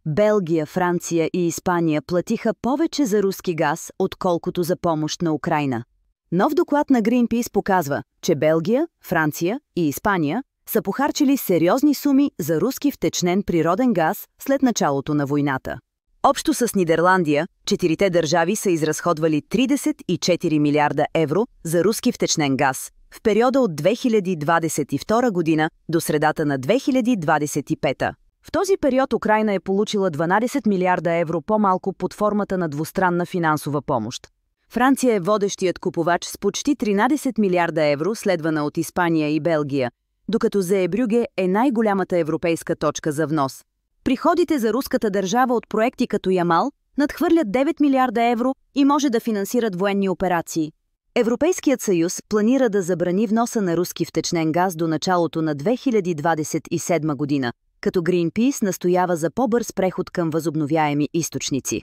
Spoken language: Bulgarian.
Белгия, Франция и Испания платиха повече за руски газ, отколкото за помощ на Украйна. Нов доклад на Greenpeace показва, че Белгия, Франция и Испания са похарчили сериозни суми за руски втечнен природен газ след началото на войната. Общо с Нидерландия, четирите държави са изразходвали 34 милиарда евро за руски втечнен газ в периода от 2022 година до средата на 2025. В този период Украйна е получила 12 милиарда евро по-малко под формата на двустранна финансова помощ. Франция е водещият купувач с почти 13 милиарда евро, следвана от Испания и Белгия, докато Зеебрюге е най-голямата европейска точка за внос. Приходите за руската държава от проекти като Ямал надхвърлят 9 милиарда евро и може да финансират военни операции. Европейският съюз планира да забрани вноса на руски втечнен газ до началото на 2027 година, като Greenpeace настоява за по-бърз преход към възобновяеми източници.